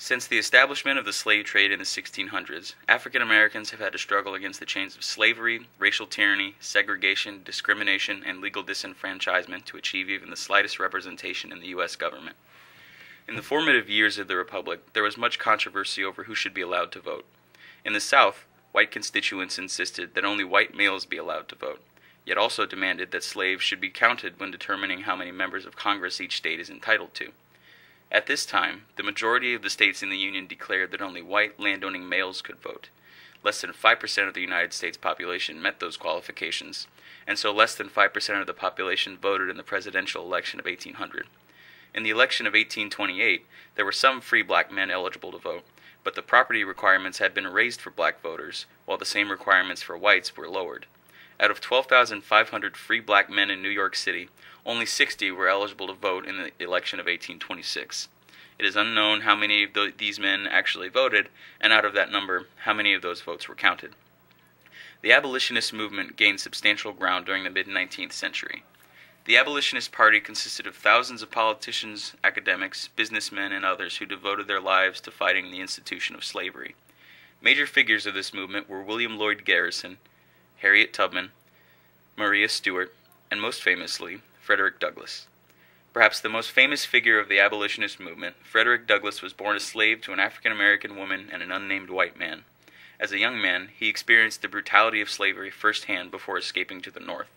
Since the establishment of the slave trade in the 1600s, African Americans have had to struggle against the chains of slavery, racial tyranny, segregation, discrimination, and legal disenfranchisement to achieve even the slightest representation in the U.S. government. In the formative years of the Republic, there was much controversy over who should be allowed to vote. In the South, white constituents insisted that only white males be allowed to vote, yet also demanded that slaves should be counted when determining how many members of Congress each state is entitled to. At this time, the majority of the states in the Union declared that only white landowning males could vote. Less than 5% of the United States population met those qualifications, and so less than 5% of the population voted in the presidential election of 1800. In the election of 1828, there were some free black men eligible to vote, but the property requirements had been raised for black voters, while the same requirements for whites were lowered. Out of 12,500 free black men in New York City, only 60 were eligible to vote in the election of 1826. It is unknown how many of these men actually voted, and out of that number, how many of those votes were counted. The abolitionist movement gained substantial ground during the mid-19th century. The Abolitionist Party consisted of thousands of politicians, academics, businessmen, and others who devoted their lives to fighting the institution of slavery. Major figures of this movement were William Lloyd Garrison, Harriet Tubman, Maria Stuart, and most famously, Frederick Douglass. Perhaps the most famous figure of the abolitionist movement, Frederick Douglass was born a slave to an African-American woman and an unnamed white man. As a young man, he experienced the brutality of slavery firsthand before escaping to the North.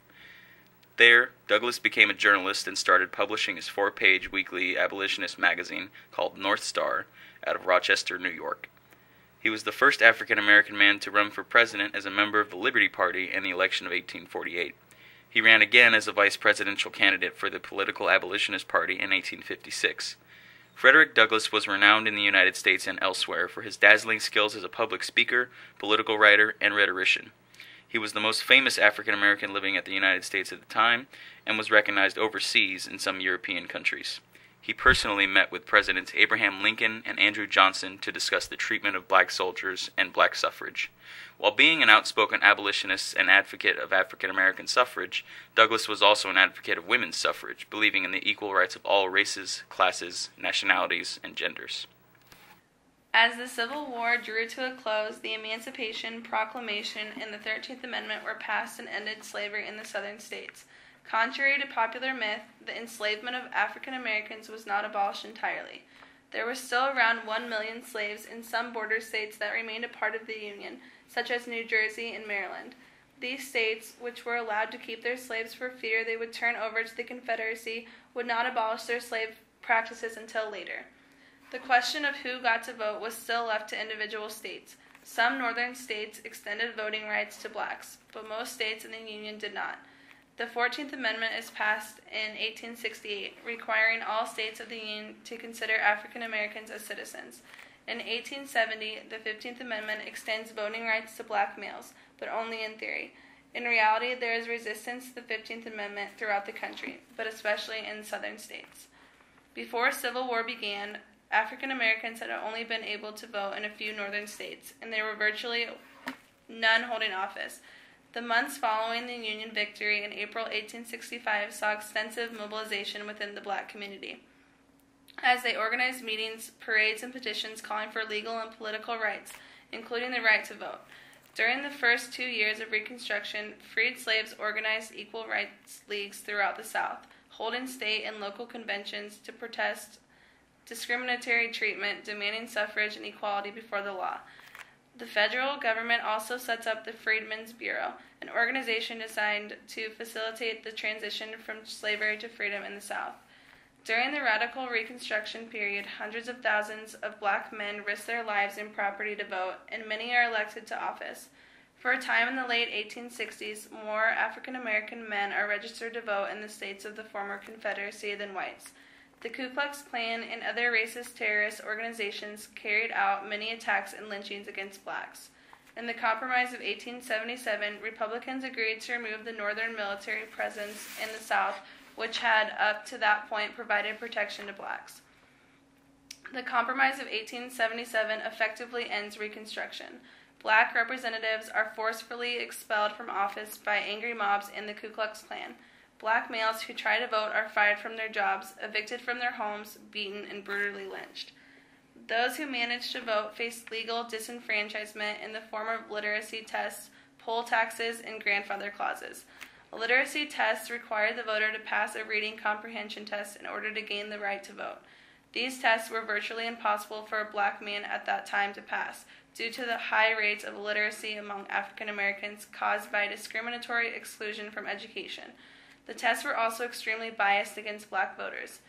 There, Douglass became a journalist and started publishing his 4-page weekly abolitionist magazine called North Star out of Rochester, New York. He was the first African-American man to run for president as a member of the Liberty Party in the election of 1848. He ran again as a vice presidential candidate for the Political Abolitionist Party in 1856. Frederick Douglass was renowned in the United States and elsewhere for his dazzling skills as a public speaker, political writer, and rhetorician. He was the most famous African-American living at the United States at the time and was recognized overseas in some European countries. He personally met with Presidents Abraham Lincoln and Andrew Johnson to discuss the treatment of black soldiers and black suffrage. While being an outspoken abolitionist and advocate of African-American suffrage, Douglass was also an advocate of women's suffrage, believing in the equal rights of all races, classes, nationalities, and genders. As the Civil War drew to a close, the Emancipation Proclamation and the 13th Amendment were passed and ended slavery in the southern states. Contrary to popular myth, the enslavement of African Americans was not abolished entirely. There were still around 1 million slaves in some border states that remained a part of the Union, such as New Jersey and Maryland. These states, which were allowed to keep their slaves for fear they would turn over to the Confederacy, would not abolish their slave practices until later. The question of who got to vote was still left to individual states. Some northern states extended voting rights to blacks, but most states in the Union did not. The 14th Amendment is passed in 1868, requiring all states of the Union to consider African Americans as citizens. In 1870, the 15th Amendment extends voting rights to black males, but only in theory. In reality, there is resistance to the 15th Amendment throughout the country, but especially in southern states. Before Civil War began, African Americans had only been able to vote in a few northern states, and there were virtually none holding office. The months following the Union victory in April 1865 saw extensive mobilization within the black community, as they organized meetings, parades, and petitions calling for legal and political rights, including the right to vote. During the first 2 years of Reconstruction, freed slaves organized equal rights leagues throughout the South, holding state and local conventions to protest discriminatory treatment, demanding suffrage and equality before the law. The federal government also sets up the Freedmen's Bureau, an organization designed to facilitate the transition from slavery to freedom in the South. During the radical Reconstruction period, hundreds of thousands of black men risk their lives and property to vote, and many are elected to office. For a time in the late 1860s, more African American men are registered to vote in the states of the former Confederacy than whites. The Ku Klux Klan and other racist terrorist organizations carried out many attacks and lynchings against blacks. In the Compromise of 1877, Republicans agreed to remove the Northern military presence in the South, which had up to that point provided protection to blacks. The Compromise of 1877 effectively ends Reconstruction. Black representatives are forcefully expelled from office by angry mobs in the Ku Klux Klan. Black males who try to vote are fired from their jobs, evicted from their homes, beaten, and brutally lynched. Those who managed to vote faced legal disenfranchisement in the form of literacy tests, poll taxes, and grandfather clauses. A literacy test required the voter to pass a reading comprehension test in order to gain the right to vote. These tests were virtually impossible for a black man at that time to pass, due to the high rates of illiteracy among African Americans caused by discriminatory exclusion from education. The tests were also extremely biased against black voters.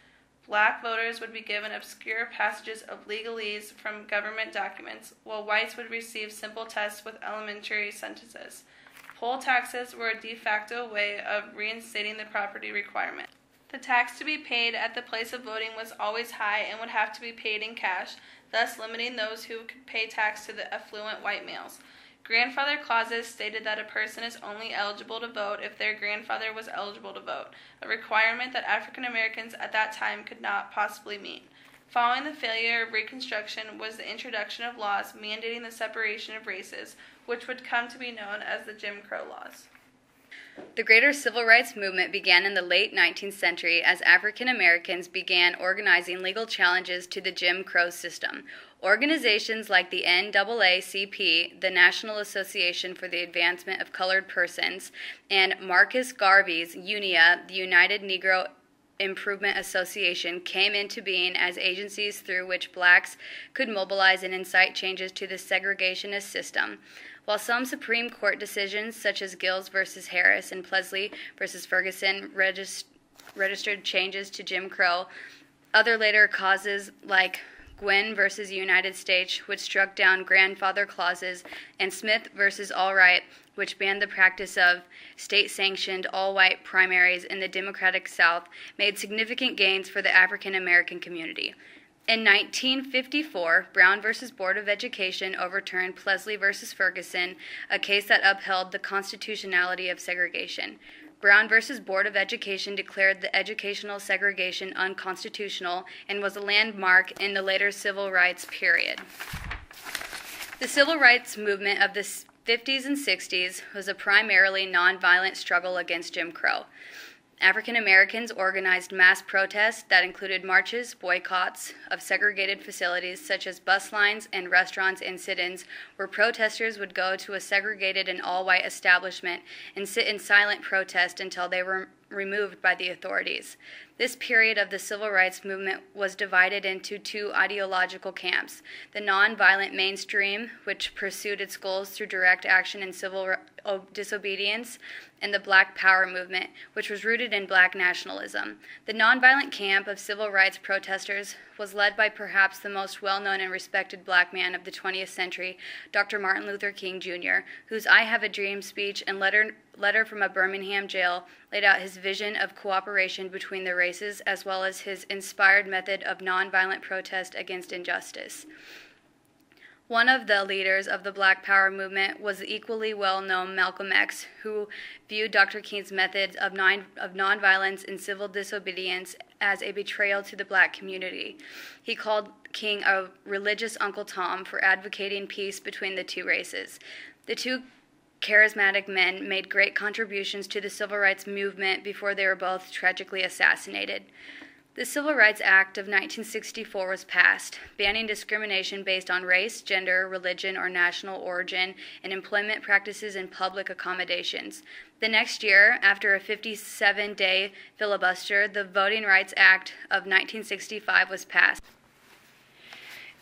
Black voters would be given obscure passages of legalese from government documents, while whites would receive simple tests with elementary sentences. Poll taxes were a de facto way of reinstating the property requirement. The tax to be paid at the place of voting was always high and would have to be paid in cash, thus limiting those who could pay tax to the affluent white males. Grandfather clauses stated that a person is only eligible to vote if their grandfather was eligible to vote, a requirement that African Americans at that time could not possibly meet. Following the failure of Reconstruction was the introduction of laws mandating the separation of races, which would come to be known as the Jim Crow laws. The greater civil rights movement began in the late 19th century as African Americans began organizing legal challenges to the Jim Crow system. Organizations like the NAACP, the National Association for the Advancement of Colored Persons, and Marcus Garvey's UNIA, the United Negro Improvement Association, came into being as agencies through which blacks could mobilize and incite changes to the segregationist system. While some Supreme Court decisions, such as Gills v. Harris and Plesley v. Ferguson, registered changes to Jim Crow, other later causes like Gwynn v. United States, which struck down grandfather clauses, and Smith v. Allwright, which banned the practice of state-sanctioned all-white primaries in the Democratic South, made significant gains for the African American community. In 1954, Brown v. Board of Education overturned Plesley v. Ferguson, a case that upheld the constitutionality of segregation. Brown v. Board of Education declared the educational segregation unconstitutional and was a landmark in the later civil rights period. The civil rights movement of the 50s and 60s was a primarily nonviolent struggle against Jim Crow. African Americans organized mass protests that included marches, boycotts of segregated facilities such as bus lines and restaurants, and sit-ins where protesters would go to a segregated and all-white establishment and sit in silent protest until they were removed by the authorities. This period of the civil rights movement was divided into two ideological camps: the nonviolent mainstream, which pursued its goals through direct action and civil disobedience, and the Black Power movement, which was rooted in black nationalism. The nonviolent camp of civil rights protesters was led by perhaps the most well-known and respected black man of the 20th century, Dr. Martin Luther King Jr., whose I Have a Dream speech and letter from a Birmingham jail laid out his vision of cooperation between the races, as well as his inspired method of nonviolent protest against injustice. One of the leaders of the Black Power movement was the equally well-known Malcolm X, who viewed Dr. King's methods of nonviolence and civil disobedience as a betrayal to the black community. He called King a religious Uncle Tom for advocating peace between the two races. The two charismatic men made great contributions to the civil rights movement before they were both tragically assassinated. The Civil Rights Act of 1964 was passed, banning discrimination based on race, gender, religion, or national origin in employment practices and public accommodations. The next year, after a 57-day filibuster, the Voting Rights Act of 1965 was passed.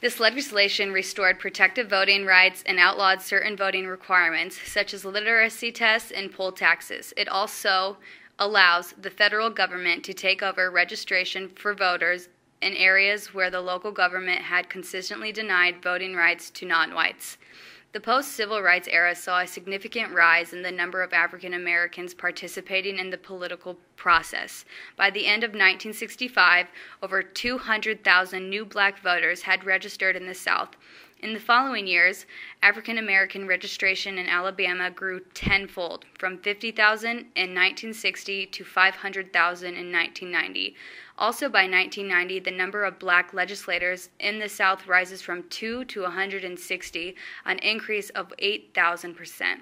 This legislation restored protective voting rights and outlawed certain voting requirements, such as literacy tests and poll taxes. It also allows the federal government to take over registration for voters in areas where the local government had consistently denied voting rights to non-whites. The post-civil rights era saw a significant rise in the number of African Americans participating in the political process. By the end of 1965, over 200,000 new black voters had registered in the South. In the following years, African American registration in Alabama grew tenfold, from 50,000 in 1960 to 500,000 in 1990. Also by 1990, the number of black legislators in the South rises from 2 to 160, an increase of 8,000%.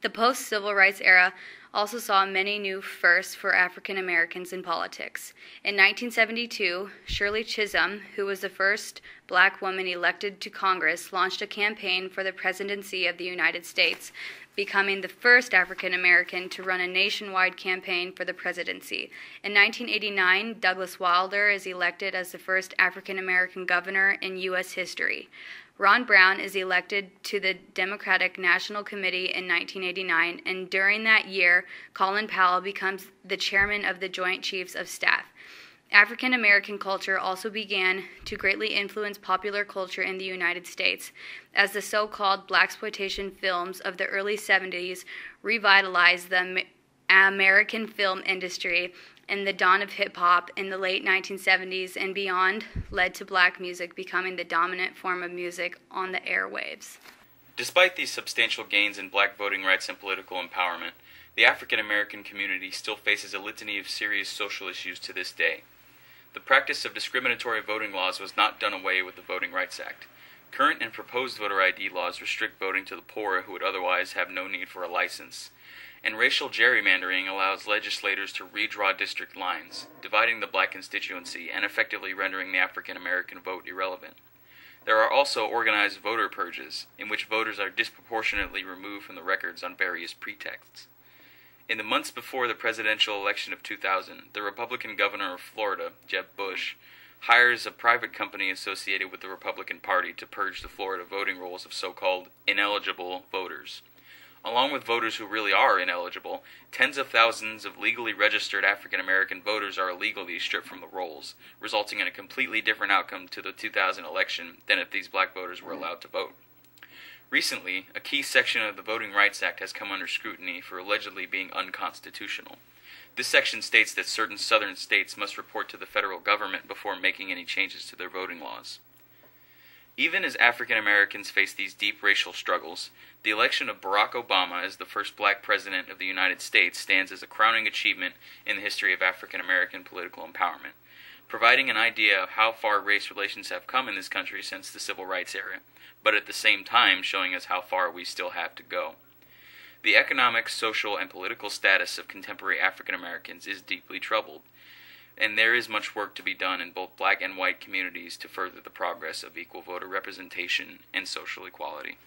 The post-civil rights era also saw many new firsts for African Americans in politics. In 1972, Shirley Chisholm, who was the first black woman elected to Congress, launched a campaign for the presidency of the United States, becoming the first African American to run a nationwide campaign for the presidency. In 1989, Douglas Wilder is elected as the first African American governor in U.S. history. Ron Brown is elected to the Democratic National Committee in 1989, and during that year, Colin Powell becomes the chairman of the Joint Chiefs of Staff. African American culture also began to greatly influence popular culture in the United States, as the so-called blaxploitation films of the early 70s revitalized the American film industry, and the dawn of hip-hop in the late 1970s and beyond led to black music becoming the dominant form of music on the airwaves. Despite these substantial gains in black voting rights and political empowerment, the African American community still faces a litany of serious social issues to this day. The practice of discriminatory voting laws was not done away with the Voting Rights Act. Current and proposed voter ID laws restrict voting to the poor who would otherwise have no need for a license. And racial gerrymandering allows legislators to redraw district lines, dividing the black constituency and effectively rendering the African American vote irrelevant. There are also organized voter purges, in which voters are disproportionately removed from the records on various pretexts. In the months before the presidential election of 2000, the Republican governor of Florida, Jeb Bush, hires a private company associated with the Republican Party to purge the Florida voting rolls of so-called ineligible voters. Along with voters who really are ineligible, tens of thousands of legally registered African American voters are illegally stripped from the rolls, resulting in a completely different outcome to the 2000 election than if these black voters were allowed to vote. Recently, a key section of the Voting Rights Act has come under scrutiny for allegedly being unconstitutional. This section states that certain southern states must report to the federal government before making any changes to their voting laws. Even as African Americans face these deep racial struggles, the election of Barack Obama as the first black president of the United States stands as a crowning achievement in the history of African American political empowerment, providing an idea of how far race relations have come in this country since the Civil Rights era, but at the same time showing us how far we still have to go. The economic, social, and political status of contemporary African Americans is deeply troubled, and there is much work to be done in both black and white communities to further the progress of equal voter representation and social equality.